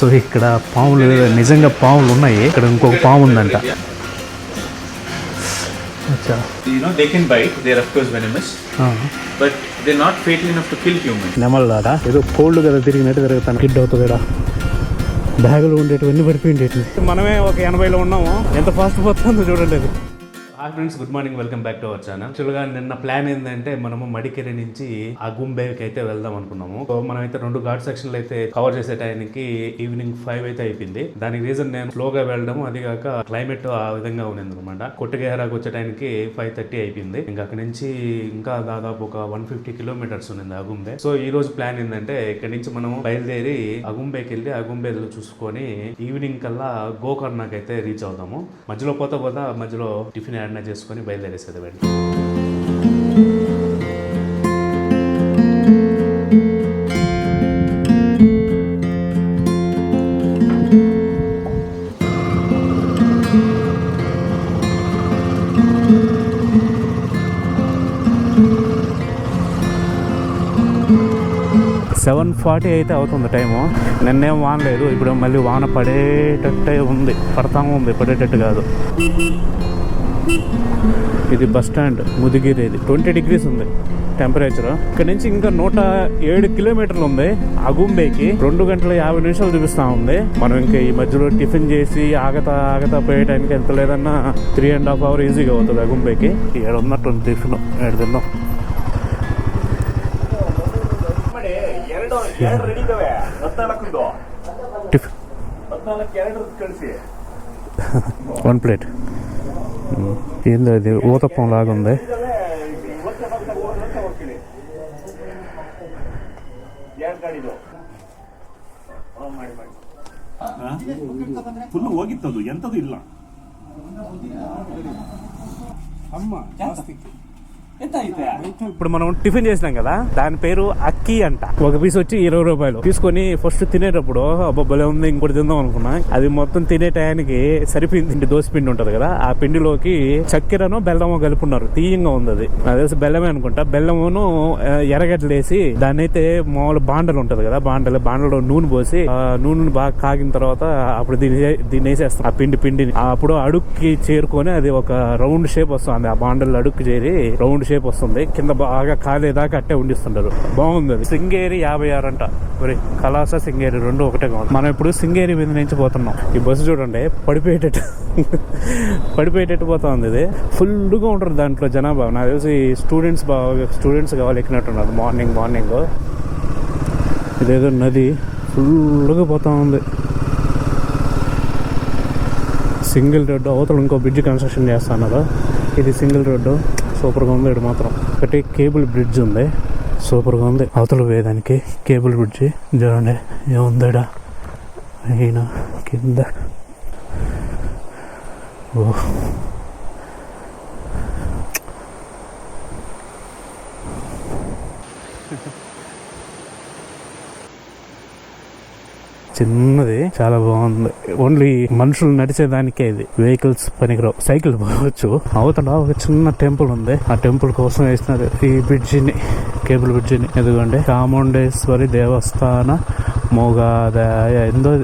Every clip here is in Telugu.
సో ఇక్కడ పాములు నిజంగా పాములు ఉన్నాయి. ఇక్కడ ఇంకొక పాము ఉందంట. నెమల్లాడా ఏదో కోల్డ్ కదా తిరిగినట్టు తిరుగుతాను. కిడ్ అవుతుంది ఇక్కడ. బ్యాగులు ఉండేటివన్నీ పడిపోయి ఉండేటివి. మనమే ఒక 80లో ఉన్నాము. ఎంత ఫాస్ట్ పోతుందో చూడండి అది. Hi friends, good morning, welcome back to our channel. యాక్చువల్గా నిన్న ప్లాన్ ఏంటంటే మనము మడికేరి నుంచి అగుంబేకి అయితే వెళ్దాం అనుకున్నాము. సో మనం అయితే 2 ఘాట్ సెక్షన్లు అయితే కవర్ చేసే టైంకి ఈవినింగ్ 5 అయితే అయిపోయింది. దానికి రీజన్ నేను స్లోగా వెళ్ళడం, అది కాక క్లైమేట్ ఆ విధంగా ఉన్నది అనమాట. కొట్టగేహరాకు వచ్చే టైంకి 5:30 అయిపోయింది. ఇంకా అక్కడి నుంచి ఇంకా దాదాపు ఒక 150 కిలోమీటర్స్ ఉంది అగుంబే. సో ఈ రోజు ప్లాన్ ఏంటంటే ఇక్కడ నుంచి మనం బయలుదేరి అగుంబేకి వెళ్ళి అగుంబేలో చూసుకొని ఈవినింగ్ కల్లా గోకర్ణకి అయితే రీచ్ అవుతాము. మధ్యలో పోతా మధ్యలో టిఫిన్ చేసుకొని బయలుదేరేసేది వెంటనే. 7:40 అయితే అవుతుంది టైము. నిన్నేం వాన లేదు, ఇప్పుడు మళ్ళీ వాన పడేటట్టే ఉంది. పడేటట్టు కాదు. ఇది బస్ స్టాండ్ ముదిగిరి. ఇది 20 degrees ఉంది టెంపరేచర్. ఇక్కడ నుంచి ఇంకా 107 కిలోమీటర్లు ఉంది అగుంబేకి. 2 గంటల 50 నిమిషాలు చూపిస్తా ఉంది. మనం ఇంకా ఈ మధ్యలో టిఫిన్ చేసి ఆగతా పోయేటానికి ఎంత లేదన్నా 3.5 hours ఈజీగా అవుతుంది అగుంబేకి. ఏడు ఉన్నట్టుంది టిఫిన్. ఏడు తిన్నాం. Tiffin 1 plate. ఏందో ఇది ఊతప్పం లాగా ఉంది. ಫುಲ್ ಹೋಗಿತ್ತದು ಎಂತದು ಇಲ್ಲ ಅಮ್ಮ ಜಾಸ್ತಿ. ఇప్పుడు మనం టిఫిన్ చేసినాం కదా, దాని పేరు అక్కి అంట. ఒక పీస్ వచ్చి 20 రూపాయలు. తీసుకొని ఫస్ట్ తినేటప్పుడు అబ్బాయి ఉంది ఇంకోటి తిందాం అనుకున్నా. అది మొత్తం తినే టయానికి సరిపోయింది. దోశ పిండి ఉంటది కదా, ఆ పిండిలోకి చక్కెరనో బెల్లమో కలుపున్నారు. తీయంగా ఉంది అది. నాకు తెలిసి బెల్లమే అనుకుంటా. బెల్లమును ఎర్రగడ్డలు వేసి దాన్ని అయితే మామూలు బాండలు ఉంటది కదా, బాండలో నూనె పోసి నూనె బాగా కాగిన తర్వాత అప్పుడు దీన్ని వేసేస్తాం. ఆ పిండిని అప్పుడు అడుక్కి చేరుకొని అది ఒక రౌండ్ షేప్ వస్తుంది. ఆ బాండలు అడుక్కి చేరి రౌండ్ షేప్ వస్తుంది. కింద బాగా కాలేదాకా అట్టే ఉండిస్తుంటారు. బాగుంది అది. శృంగేరి 56 అంట. కలాస శృంగేరి 2 ఒకటే కాదు. మనం ఇప్పుడు శృంగేరి మీద నుంచి పోతున్నాం. ఈ బస్సు చూడండి పడిపోయేటట్టు పోతా ఉంది. ఇది ఫుల్గా ఉంటారు దాంట్లో జనాభా. నాకు తెలిసి స్టూడెంట్స్ కావాలి ఎక్కినట్టున్నారు. మార్నింగ్ ఇదేదో నది ఫుల్గా పోతా ఉంది. Single road. అవతల ఇంకో బ్రిడ్జ్ కన్స్ట్రక్షన్ చేస్తున్నారు. ఇది సింగిల్ రోడ్డు. సూపర్గా ఉంది. ఇక్కడ మాత్రం ఒకటి కేబుల్ బ్రిడ్జ్ ఉంది. సూపర్గా ఉంది. అవతల వేదానికి కేబుల్ బ్రిడ్జి చూడండి ఏముందా అయినా కింద. ఓ చిన్నది, చాలా బాగుంది. ఓన్లీ మనుషులు నడిచేదానికే ఇది. వెహికల్స్ పనికిరావు. సైకిల్ పోవచ్చు. అవతల ఒక చిన్న టెంపుల్ ఉంది. ఆ టెంపుల్ కోసం వేసినారు ఈ బ్రిడ్జిని, కేబుల్ బ్రిడ్జిని. ఎందుకంటే చాముండేశ్వరి దేవస్థాన మోగాదాయ ఎందో.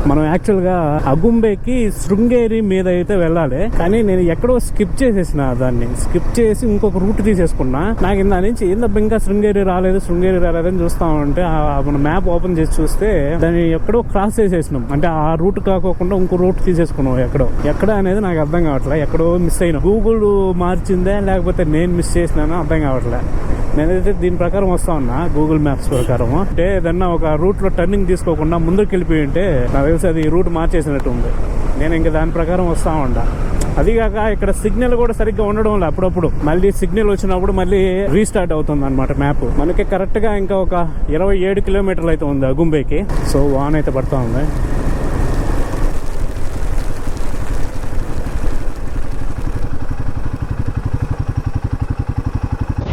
మనం యాక్చువల్గా అగుంబేకి శృంగేరి మీద అయితే వెళ్ళాలి, కానీ నేను ఎక్కడో స్కిప్ చేసేసిన. దాన్ని స్కిప్ చేసి ఇంకొక రూట్ తీసేసుకున్నా. నాకు ఇందా నుంచి ఇంకా శృంగేరి రాలేదని చూస్తా ఉంటే మన మ్యాప్ ఓపెన్ చేసి చూస్తే దాన్ని ఎక్కడో క్రాస్ చేసేసినాం. అంటే ఆ రూట్ కాకోకుండా ఇంకో రూట్ తీసేసుకున్నాం. ఎక్కడ అనేది నాకు అర్థం కావట్లే. ఎక్కడో మిస్ అయినా. గూగుల్ మార్చిందే లేకపోతే నేను మిస్ చేసినానో అర్థం కావట్లే. నేనైతే దీని ప్రకారం వస్తా ఉన్నా, గూగుల్ మ్యాప్స్ ప్రకారం. అంటే ఏదన్నా ఒక రూట్ లో టర్నింగ్ తీసుకోకుండా ముందుకు వెళ్ళిపోయి ఉంటే నాకు తెలిసి అది రూట్ మార్చేసినట్టు ఉంది. నేను ఇంకా దాని ప్రకారం వస్తా ఉంటా. అదిగాక ఇక్కడ సిగ్నల్ కూడా సరిగ్గా ఉండడం లేదు. అప్పుడప్పుడు మళ్ళీ సిగ్నల్ వచ్చినప్పుడు మళ్ళీ రీస్టార్ట్ అవుతుంది అనమాట మ్యాప్. మనకి కరెక్ట్ గా ఇంకా ఒక 27 కిలోమీటర్లు అయితే ఉంది అగుంబేకి. సో వాన అయితే పడతా ఉంది.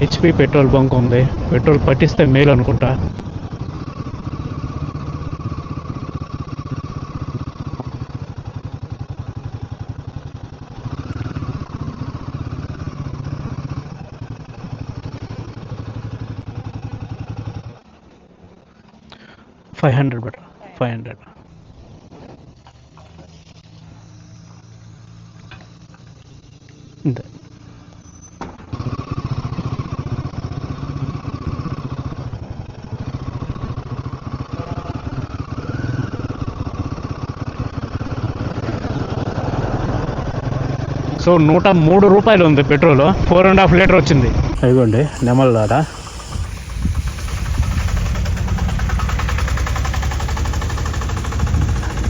హెచ్పి పెట్రోల్ బంక్ ఉంది. పెట్రోల్ పట్టిస్తే మేలు అనుకుంటా. 500 బెటర్ 500. ఇంతే. సో 103 రూపాయలు ఉంది పెట్రోల్, 4.5 లీటర్ వచ్చింది. ఇదిగోండి నెమల దాట.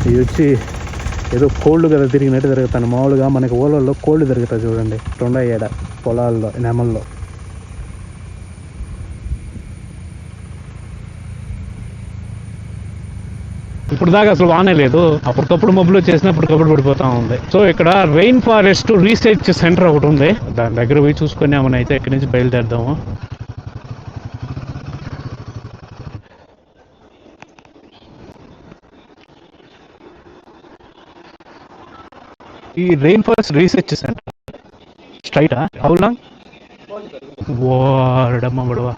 ఇవి వచ్చి ఏదో కోళ్ళు కదా తిరిగినట్టు తిరుగుతాను. మామూలుగా మనకి ఓలల్లో కోళ్ళు తిరుగుతాయి చూడండి, 2 పొలాల్లో నెమల్లో. ఇప్పుడు దాకా అసలు వానే లేదు, అప్పటికప్పుడు మబ్బులు వచ్చేసినప్పటికప్పుడు పడిపోతా ఉంది. సో ఇక్కడ రెయిన్ ఫారెస్ట్ రీసెర్చ్ సెంటర్ ఒకటి ఉంది, దాని దగ్గర పోయి చూసుకొని ఏమైనా అయితే ఇక్కడి నుంచి బయలుదేరదాము. ఈ రెయిన్ ఫారెస్ట్ రీసెర్చ్ సెంటర్ స్ట్రైటా? How long? వాడమ్మ బడవా,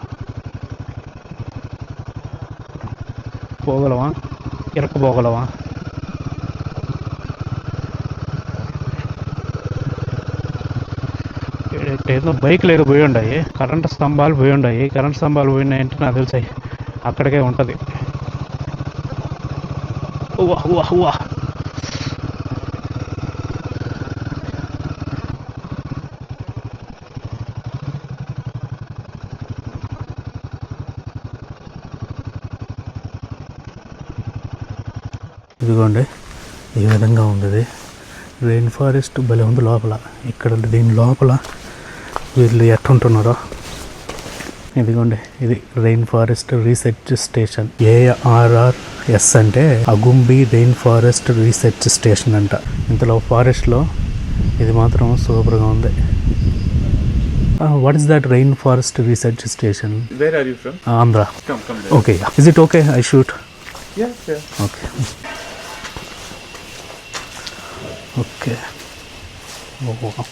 పోగలవా? ఇరకపోగలవా? ఏదో బైక్లు ఏదో పోయి ఉన్నాయి, కరెంటు స్తంభాలు పోయి ఉన్నాయి. కరెంటు స్తంభాలు పోయినాయంటే నాకు తెలిసాయి అక్కడికే ఉంటుంది. ఇదిగోండి ఈ విధంగా ఉంది రెయిన్ ఫారెస్ట్. భలే ఉంది లోపల. ఇక్కడ దీని లోపల వీళ్ళు ఎట్టుంటున్నారో. ఇదిగోండి ఇది rain forest research station, ARRS అంటే అగుంబి రెయిన్ ఫారెస్ట్ రీసెర్చ్ స్టేషన్ అంట. ఇంతలో ఫారెస్ట్లో ఇది మాత్రం సూపర్గా ఉంది. What is that rain forest research station? Where are you from? Andhra. Come there. Okay, is it okay I shoot? Yeah. Okay. Okay. Oh, wow.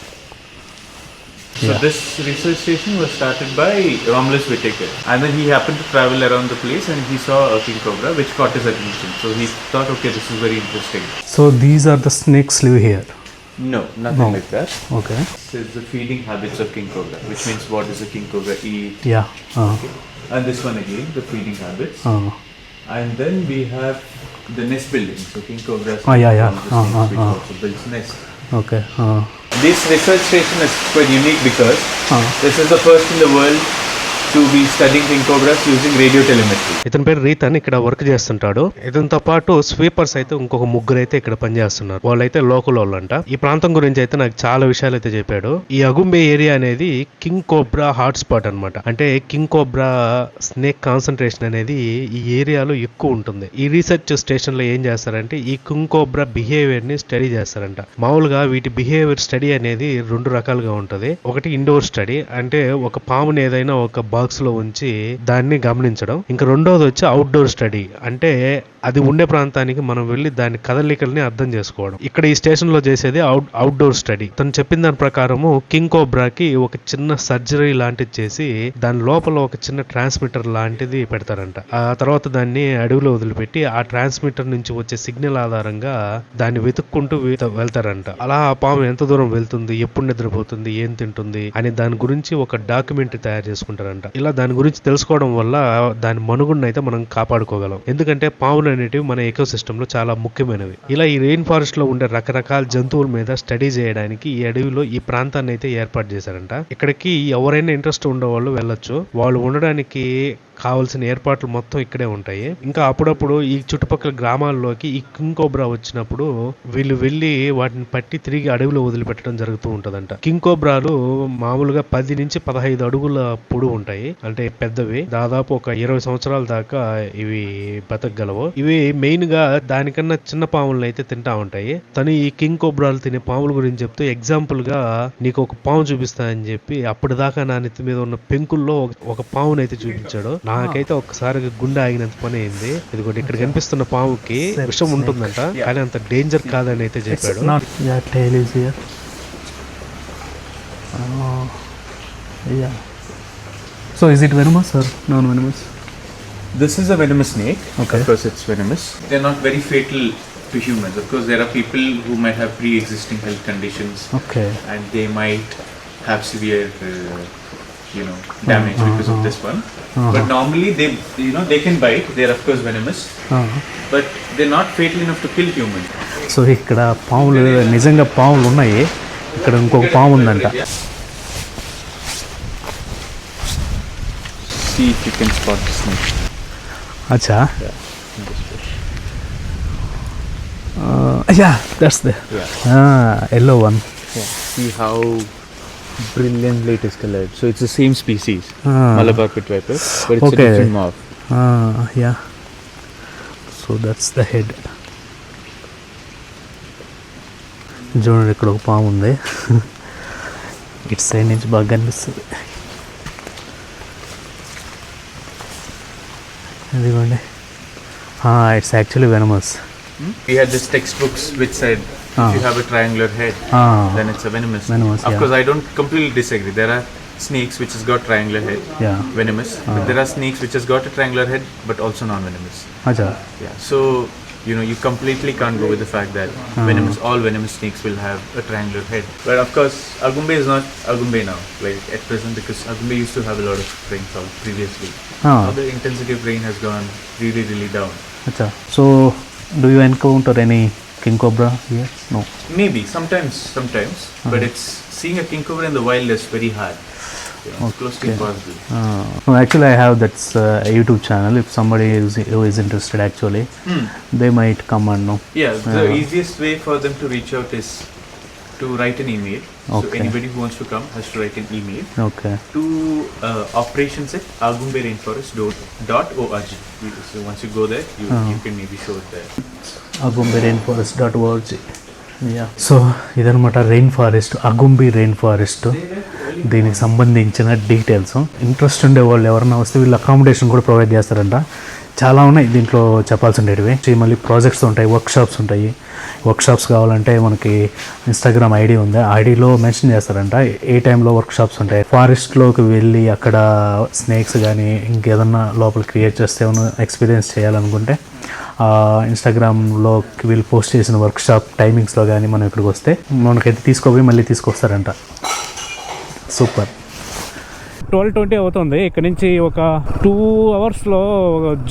So this research station was started by Romulus Whittaker, and then he happened to travel around the place and he saw a king cobra which caught his attention. So he thought, okay, this is very interesting. So these are the snakes live here? No, nothing like that. Okay. This is the feeding habits of king cobra, which means what does a king cobra eat. Yeah. Okay. And this one again, the feeding habits. And then we have the nest building. So king cobras. Which also builds nest. Okay. This research station is quite unique because this is the first in the world to be studying king cobras using radio telemetry. ఇతని పేరు రీతన్, ఇక్కడ వర్క్ చేస్తుంటాడు. ఇతనితో పాటు స్వీపర్స్ అయితే ఇంకొక ముగ్గురు అయితే ఇక్కడ పనిచేస్తున్నారు. వాళ్ళైతే లోకల్ వాళ్ళంట. ఈ ప్రాంతం గురించి అయితే నాకు చాలా విషయాలు అయితే చెప్పాడు. ఈ అగుంబే ఏరియా అనేది కింగ్ కోబ్రా హాట్ స్పాట్ అనమాట. అంటే కింగ్ కోబ్రా స్నేక్ కాన్సన్ట్రేషన్ అనేది ఈ ఏరియాలో ఎక్కువ ఉంటుంది. ఈ రీసెర్చ్ స్టేషన్ లో ఏం చేస్తారంటే ఈ కింగ్ కోబ్రా బిహేవియర్ ని స్టడీ చేస్తారంట. మామూలుగా వీటి బిహేవియర్ స్టడీ అనేది 2 రకాలుగా ఉంటది. ఒకటి ఇండోర్ స్టడీ, అంటే ఒక పాముని ఏదైనా ఒక బాక్స్ లో ఉంచి దాన్ని గమనించడం. ఇంకా రెండోది వచ్చి అవుట్డోర్ స్టడీ, అంటే అది ఉండే ప్రాంతానికి మనం వెళ్ళి దాని కదలికల్ని అర్థం చేసుకోవడం. ఇక్కడ ఈ స్టేషన్ లో చేసేది అవుట్డోర్ స్టడీ. తను చెప్పిన దాని ప్రకారము కింగ్ కోబ్రాకి ఒక చిన్న సర్జరీ లాంటిది చేసి దాని లోపల ఒక చిన్న ట్రాన్స్మిటర్ లాంటిది పెడతారంట. ఆ తర్వాత దాన్ని అడవిలో వదిలిపెట్టి ఆ ట్రాన్స్మిటర్ నుంచి వచ్చే సిగ్నల్ ఆధారంగా దాన్ని వెతుక్కుంటూ వెళ్తారంట. అలా ఆ పాము ఎంత దూరం వెళ్తుంది, ఎప్పుడు నిద్రపోతుంది, ఏం తింటుంది అని దాని గురించి ఒక డాక్యుమెంటరీ తయారు చేసుకుంటారంట. ఇలా దాని గురించి తెలుసుకోవడం వల్ల దాని మనుగడను అయితే మనం కాపాడుకోగలం. ఎందుకంటే పాములు అనేటివి మన ఎకో సిస్టమ్ లో చాలా ముఖ్యమైనవి. ఇలా ఈ రెయిన్ ఫారెస్ట్ లో ఉండే రకరకాల జంతువుల మీద స్టడీ చేయడానికి ఈ అడవిలో ఈ ప్రాంతాన్ని అయితే ఏర్పాటు చేశారంట. ఇక్కడికి ఎవరైనా ఇంట్రెస్ట్ ఉండేవాళ్ళు వెళ్ళొచ్చు. వాళ్ళు ఉండడానికి కావాల్సిన ఏర్పాట్లు మొత్తం ఇక్కడే ఉంటాయి. ఇంకా అప్పుడప్పుడు ఈ చుట్టుపక్కల గ్రామాల్లోకి ఈ కింగ్ కోబ్రా వచ్చినప్పుడు వీళ్ళు వెళ్ళి వాటిని పట్టి తిరిగి అడవిలో వదిలిపెట్టడం జరుగుతూ ఉంటదంట. కింగ్ కోబ్రాలు మామూలుగా 10 నుంచి 15 అడుగుల పొడవు ఉంటాయి, అంటే పెద్దవి. దాదాపు ఒక 20 సంవత్సరాల దాకా ఇవి బతకగలవు. ఇవి మెయిన్ గా దానికన్నా చిన్న పాములను అయితే తింటా ఉంటాయి. తను ఈ కింగ్ కోబ్రాలు తినే పాముల గురించి చెప్తూ ఎగ్జాంపుల్ గా నీకు ఒక పాము చూపిస్తా అని చెప్పి అప్పటిదాకా నా నెత్తి మీద ఉన్న పెంకుల్లో ఒక పామునైతే చూపించాడు. నాకైతే ఒక్కసారి గుండె ఆగినంత పని అయింది. ఇదిగోటి ఇక్కడ కనిపిస్తున్న పాముకి విషం ఉంటుందంట, కానీ అంత డేంజర్ కాదని అయితే చెప్పాడు. So is it venomous or non-venomous? This is a venomous snake. Okay. Of course, it's venomous. They're not very fatal to humans. Of course, there are people who might have pre-existing health conditions, okay and they might have severe, damage because of this one. But normally, they can bite. They're of course venomous, but they're not fatal enough to kill humans. So ఇక్కడ పాములు నిజంగా పాములు ఉన్నాయి. ఇక్కడ ఇంకొక పాము ఉందంట. See if you can spot the snake. అచ్చా yeah that's the yellow one. See how brilliantly it is colored. So it's the same species, Malabar pit viper, but it's Okay. a different morph. Yeah so that's the head. చూడండి ఇక్కడ ఒక పాము ఉంది. ఇటు సైడ్ నుంచి బాగా కనిపిస్తుంది. అదిగోండి. It's actually venomous. We had this textbooks which said if you have a triangular head, then it's a venomous. Venomous, Of yeah. course, I don't completely disagree. There are snakes which has got triangular head, Yeah. venomous. But there are snakes which has got a triangular head but also non-venomous. అచ్చా Yeah. So you completely can't go with the fact that all venomous snakes will have a triangular head. But of course, Agumbe is not Agumbe now, like at present, because Agumbe used to have a lot of rainfall previously. Now the intensity of rain has gone really, really down. అచ్చా so do you encounter any king cobra here? No. Maybe sometimes, but it's seeing a king cobra in the wild is very hard. It's close to impossible. No, actually I have that's a YouTube channel. If somebody who is interested actually, they might come and know. Yeah, the easiest way for them to reach out is to write an email. Okay. So anybody who wants to come has to write an email Okay. to operations@agumbe.org. So once you go there, you can maybe show it there. agumbi-rainforest.org. Yeah so ఇదనమాట రెయిన్ ఫారెస్ట్, అగుంబి రెయిన్ ఫారెస్ట్. దీనికి సంబంధించిన డీటెయిల్స్. ఇంట్రెస్ట్ ఉండే వాళ్ళు ఎవరైనా వస్తే వీళ్ళు అకామిడేషన్ కూడా ప్రొవైడ్ చేస్తారంట. చాలా ఉన్నాయి దీంట్లో చెప్పాల్సి ఉండేటివి. మళ్ళీ ప్రాజెక్ట్స్ ఉంటాయి, వర్క్షాప్స్ ఉంటాయి. వర్క్షాప్స్ కావాలంటే మనకి ఇన్స్టాగ్రామ్ ఐడి ఉంది. ఐడిలో మెన్షన్ చేస్తారంట ఏ టైంలో వర్క్షాప్స్ ఉంటాయి. ఫారెస్ట్లోకి వెళ్ళి అక్కడ స్నేక్స్ కానీ ఇంకేదన్నా లోపల క్రియేట్ చేస్తే ఏమైనా ఎక్స్పీరియన్స్ చేయాలనుకుంటే ఇన్స్టాగ్రామ్లో వీళ్ళు పోస్ట్ చేసిన వర్క్షాప్ టైమింగ్స్లో కానీ మనం ఇక్కడికి వస్తే మనకైతే తీసుకోపోయి మళ్ళీ తీసుకొస్తారంట. సూపర్. 12:20 అవుతుంది. ఇక్కడ నుంచి ఒక 2 అవర్స్లో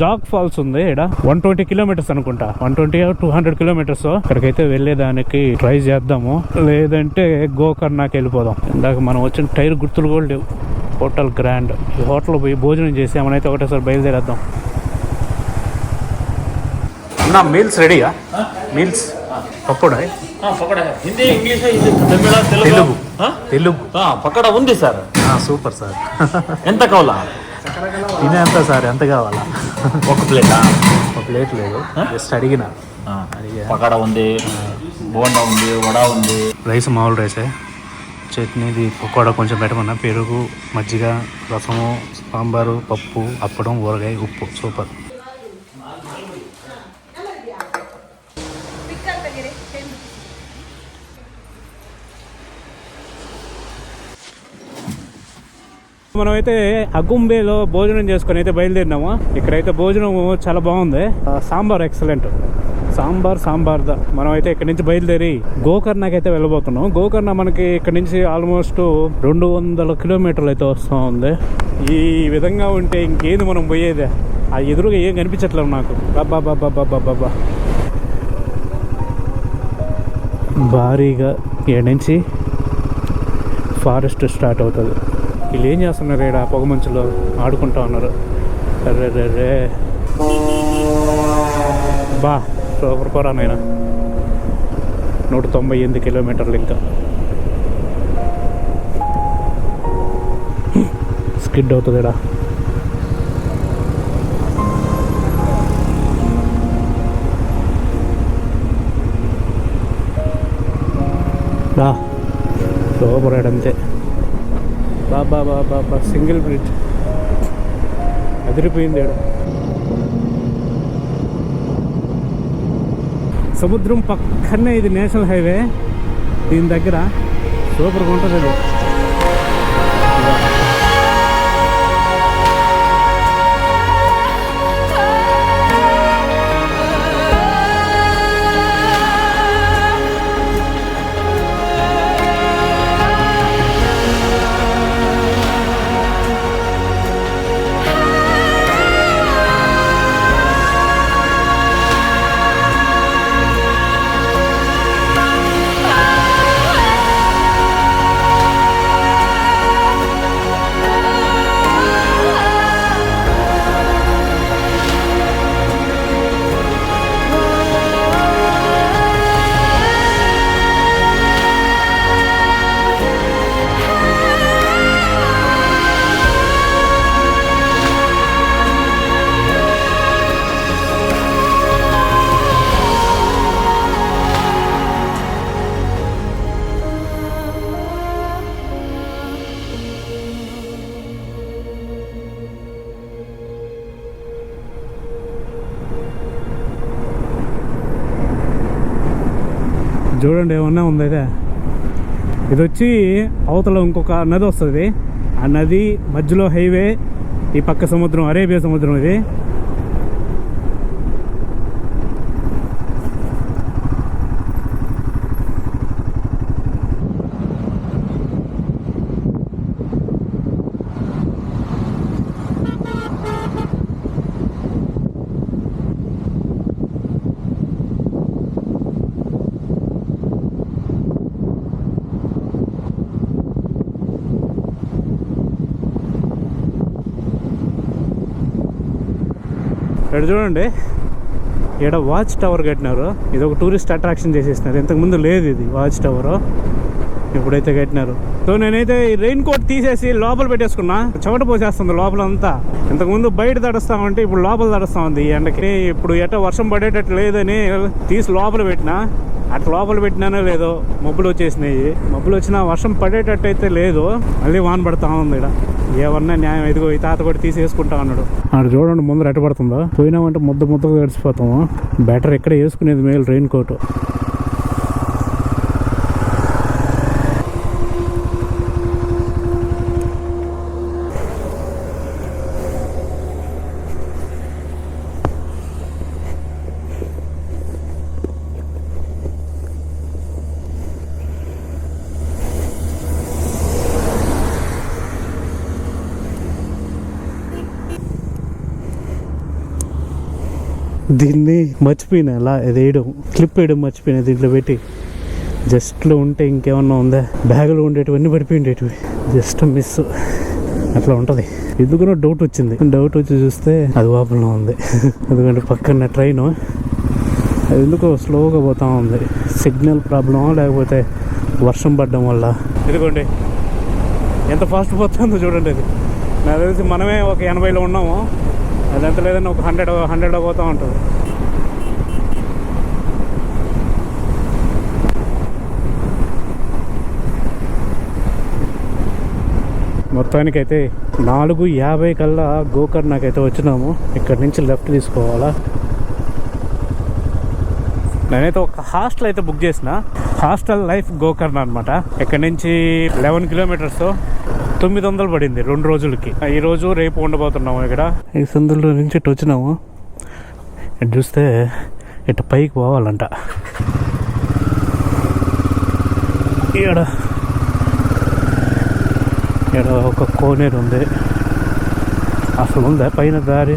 జాగ్ ఫాల్స్ ఉంది. ఇక్కడ 120 కిలోమీటర్స్ అనుకుంటా, 120-200 కిలోమీటర్స్. అక్కడికైతే వెళ్ళేదానికి ట్రై చేద్దాము, లేదంటే గోకర్ణకి వెళ్ళిపోదాం. ఇందాక మనం వచ్చిన టైర్ గుర్తులు కూడా లేవు. Hotel grand. ఈ హోటల్ పోయి భోజనం చేసి మనైతే ఒకటేసారి బయలుదేరేద్దాం. నా మీల్స్ రెడీయా? మీల్స్ పకోడా పకోడా హిందీ ఇంగ్లీష్ తమిళ తెలుగు తెలుగు పకోడా ఉంది సార్. Super sir. ఎంత కావాలా? తినే ఎంత సార్? ఎంత కావాలా? ఒక ప్లేటా? ఒక ప్లేట్ లేదు, జస్ట్ అడిగిన. పకోడా ఉంది, బోండా ఉంది, వడ ఉంది. రైస్ మామూలు రైసే. చట్నీది పకోడా కొంచెం పెట్టమన్నా. పెరుగు, మజ్జిగ, రసము, సాంబారు, పప్పు, అప్పడం, ఊరగాయ, ఉప్పు. సూపర్. మనమైతే అగుంబేలో భోజనం చేసుకొని అయితే బయలుదేరినాము. ఇక్కడైతే భోజనం చాలా బాగుంది. సాంబార్ ఎక్సలెంట్. సాంబార్ మనం అయితే ఇక్కడ నుంచి బయలుదేరి గోకర్ణకి అయితే వెళ్ళబోతున్నాం. గోకర్ణ మనకి ఇక్కడ నుంచి ఆల్మోస్ట్ 200 కిలోమీటర్లు అయితే వస్తూ ఉంది. ఈ విధంగా ఉంటే ఇంకేంది మనం పోయేదే? ఆ ఎదురుగా ఏం కనిపించట్లేదు నాకు. బాబా భారీగా ఇక్కడ నుంచి ఫారెస్ట్ స్టార్ట్ అవుతుంది. వీళ్ళు ఏం చేస్తున్నారు? ఇక్కడ పొగ మంచులో ఆడుకుంటా ఉన్నారు. రే బా సూపర్ పోరా నాయన. 198 కిలోమీటర్లు ఇంకా. స్కిడ్ అవుతుంది ఇక్కడ. బా సూపర్ అంతే. బాబా సింగిల్ బ్రిడ్జ్ అదిరిపోయింది. సముద్రం పక్కనే ఇది నేషనల్ హైవే. దీని దగ్గర సూపర్గా ఉంటుంది అది. చూడండి ఏమన్నా ఉంది అయితే. ఇది వచ్చి అవతల ఇంకొక నది వస్తుంది, ఆ నది మధ్యలో హైవే, ఈ పక్క సముద్రం అరేబియా సముద్రం ఇది. ఇక్కడ చూడండి, ఇక్కడ వాచ్ టవర్ కట్టినారు. ఇది ఒక టూరిస్ట్ అట్రాక్షన్ చేసేసినారు. ఇంతకుముందు లేదు ఇది వాచ్ టవర్, ఇప్పుడైతే కట్టినారు. సో నేనైతే ఈ రెయిన్ కోట్ తీసేసి లోపల పెట్టేసుకున్నా. చెమట పోసేస్తుంది లోపల అంతా. ఇంతకుముందు బయట తడుస్తామంటే ఇప్పుడు లోపల తడుస్తా ఉంది ఈ ఎండకి. ఇప్పుడు ఎట్ట వర్షం పడేటట్టు లేదని తీసి లోపల పెట్టినా. అట్లా లోపల పెట్టినానో లేదో మబ్బులు వచ్చేసినాయి. మబ్బులు వచ్చినా వర్షం పడేటట్టు అయితే లేదు, మళ్ళీ వాన పడతా ఉంది. ఇక్కడ ఏమన్నా న్యాయం, ఇదిగో ఈ తాత కూడా తీసేసుకుంటా అన్నాడు. అక్కడ చూడండి ముందర ఎట్ట పడుతుందో. పోయినామంటే ముద్దగా గడిచిపోతాము. బెటర్ ఎక్కడ వేసుకునేది మేలు రెయిన్ కోట్. దీన్ని మర్చిపోయినా, అలా వేయడం, క్లిప్ వేయడం మర్చిపోయినా. దీంట్లో పెట్టి జస్ట్లో ఉంటే ఇంకేమన్నా ఉందా, బ్యాగులో ఉండేటివన్నీ పడిపోయిండేటివి, జస్ట్ మిస్ అట్లా ఉంటుంది. ఎందుకనో డౌట్ వచ్చింది. డౌట్ వచ్చి చూస్తే అది లోపల ఉంది. ఎందుకంటే పక్కన ట్రైన్ అది ఎందుకో స్లోగా పోతా ఉంది. సిగ్నల్ ప్రాబ్లమా లేకపోతే వర్షం పడడం వల్ల. ఇదిగోండి ఎంత ఫాస్ట్ పోతుందో చూడండి. అది నాకు తెలిసి మనమే ఒక 80లో ఉన్నాము, అది ఎంత లేదన్నా ఒక 100 పోతూ ఉంటుంది. మొత్తానికైతే 4:50 కల్లా గోకర్ణకైతే వచ్చినాము. ఇక్కడ నుంచి లెఫ్ట్ తీసుకోవాలా. నేనైతే ఒక హాస్టల్ అయితే బుక్ చేసిన. హాస్టల్ లైఫ్ గోకర్ణ అనమాట. ఇక్కడ నుంచి 11 కిలోమీటర్స్, 900 పడింది 2 రోజులకి. ఈరోజు రేపు ఉండబోతున్నాము. ఇక్కడ ఈ సందులో నుంచి ఇటు వచ్చినాము. ఇటు చూస్తే ఇటు పైకి పోవాలంట. ఇక్కడ ఒక కోనేరు ఉంది. అసలు ఉందా పైన దారి?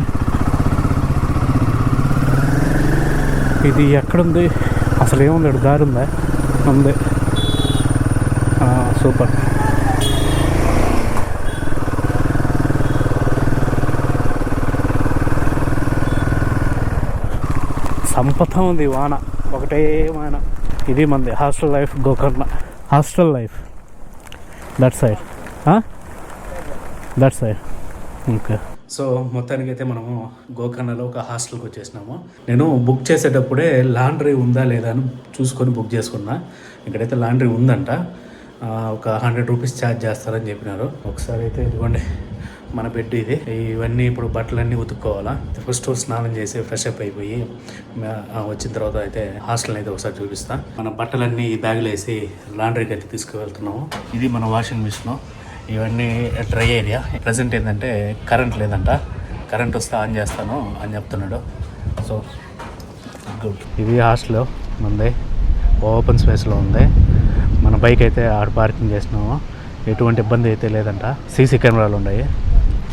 ఇది ఎక్కడుంది అసలు? ఏముంది ఇక్కడ? దారి ఉందా? ఉంది. సూపర్. సంపద ఉంది వాన, ఒకటే వాన. ఇది మంది hostel life Gokarna. Hostel life that side, that side. Okay. So మొత్తానికి అయితే మనము గోకర్ణలో ఒక హాస్టల్కి వచ్చేసినాము. నేను బుక్ చేసేటప్పుడే లాండ్రీ ఉందా లేదా అని చూసుకొని బుక్ చేసుకున్నా. ఇక్కడైతే లాండ్రీ ఉందంట. ఒక 100 రూపీస్ ఛార్జ్ చేస్తారని చెప్పినారు. ఒకసారి అయితే ఇదిగోండి మన బెడ్ ఇది. ఇవన్నీ ఇప్పుడు బట్టలన్నీ ఉతుక్కోవాలా. ఫస్ట్ స్నానం చేసి ఫ్రెష్ అప్ అయిపోయి వచ్చిన తర్వాత అయితే హాస్టల్ అయితే ఒకసారి చూపిస్తా. మన బట్టలన్నీ ఈ బ్యాగులు వేసి లాండ్రీకి అయితే తీసుకువెళ్తున్నాము. ఇది మన వాషింగ్ మిషన్. ఇవన్నీ డ్రై ఏరియా. ప్రజెంట్ ఏంటంటే కరెంట్ లేదంట. కరెంట్ వస్తే ఆన్ చేస్తాను అని చెప్తున్నాడు. So good. ఇది హాస్టల్ మంది, ఓపెన్ స్పేస్లో ఉంది. మన బైక్ అయితే ఆడ పార్కింగ్ చేసినాము. ఎటువంటి ఇబ్బంది అయితే లేదంట. సీసీ కెమెరాలు ఉన్నాయి.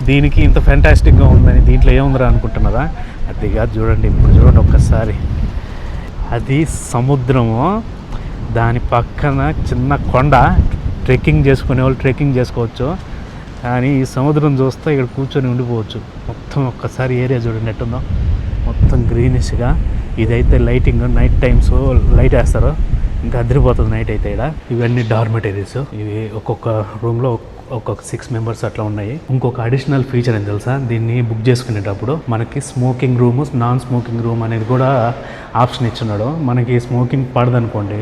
దీనికి ఇంత ఫ్యాంటాస్టిక్గా ఉందని దీంట్లో ఏముందిరా అనుకుంటున్నదా? అది కాదు, చూడండి ఇప్పుడు చూడండి ఒక్కసారి. అది సముద్రము, దాని పక్కన చిన్న కొండ. ట్రెక్కింగ్ చేసుకునే వాళ్ళు ట్రెక్కింగ్ చేసుకోవచ్చు, కానీ ఈ సముద్రం చూస్తే ఇక్కడ కూర్చొని ఉండిపోవచ్చు. మొత్తం ఒక్కసారి ఏరియా చూడండి ఎట్టుందో, మొత్తం గ్రీనిష్గా. ఇదైతే లైటింగ్, నైట్ టైమ్స్ లైట్ వేస్తారు, ఇంకా అదిరిపోతుంది నైట్ అయితే. ఇక్కడ ఇవన్నీ డార్మెటరీస్. ఇవి ఒక్కొక్క రూమ్లో ఒక్కొక్క 6 మెంబర్స్ అట్లా ఉన్నాయి. ఇంకొక అడిషనల్ ఫీచర్ ఏం తెలుసా? దీన్ని బుక్ చేసుకునేటప్పుడు మనకి smoking room, non smoking room అనేది కూడా ఆప్షన్ ఇచ్చున్నాడు. మనకి స్మోకింగ్ పడదనుకోండి,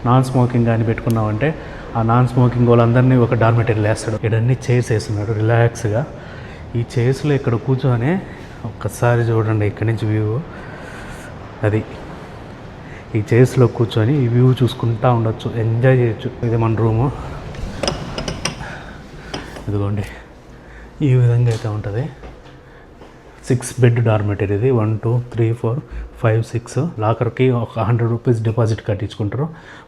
నాన్ స్మోకింగ్ అని పెట్టుకున్నామంటే ఆ నాన్ స్మోకింగ్ వాళ్ళందరినీ ఒక డార్మెటరీలో వేస్తాడు. ఇక్కడ అన్ని చైర్స్ వేస్తున్నాడు రిలాక్స్గా. ఈ చైర్స్లో ఇక్కడ కూర్చొని ఒక్కసారి చూడండి ఇక్కడి నుంచి వ్యూ. అది ఈ చైర్స్లో కూర్చొని ఈ వ్యూ చూసుకుంటా ఉండొచ్చు, ఎంజాయ్ చేయొచ్చు. ఇది మన రూము, ఇదిగోండి ఈ విధంగా అయితే ఉంటుంది. 6 బెడ్ డార్మెటరీ ఇది. 1 2 3 4 5 6. లాకర్కి ఒక 100 రూపీస్ డిపాజిట్ కట్టించుకుంటారు,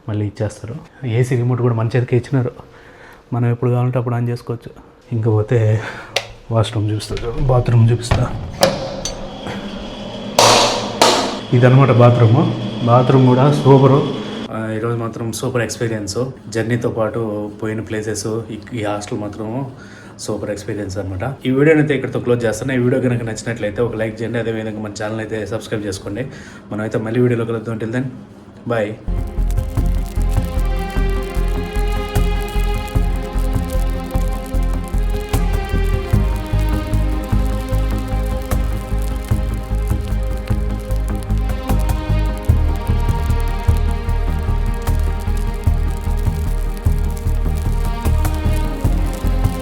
మళ్ళీ ఇచ్చేస్తారు. ఏసీ రిమోట్ కూడా మన చేతికి ఇచ్చినారు, మనం ఎప్పుడు కావాలంటే అప్పుడు ఆన్ చేసుకోవచ్చు. ఇంకా పోతే వాష్రూమ్ చూపిస్తా, బాత్రూమ్ చూపిస్తా. ఇదనమాట బాత్రూమ్ కూడా సూపరు. ఈరోజు మాత్రం సూపర్ ఎక్స్పీరియన్స్. జర్నీతో పాటు పోయిన ప్లేసెస్, ఈ హాస్టల్ మాత్రం సూపర్ ఎక్స్పీరియన్స్ అనమాట. ఈ వీడియోని అయితే ఇక్కడితో క్లోజ్ చేస్తాను. ఈ వీడియో కనుక నచ్చినట్లయితే ఒక లైక్ చేయండి, అదేవిధంగా మన ఛానల్ అయితే సబ్స్క్రైబ్ చేసుకోండి. మనం అయితే మళ్ళీ వీడియోలో కలుద్దాం. Till then bye.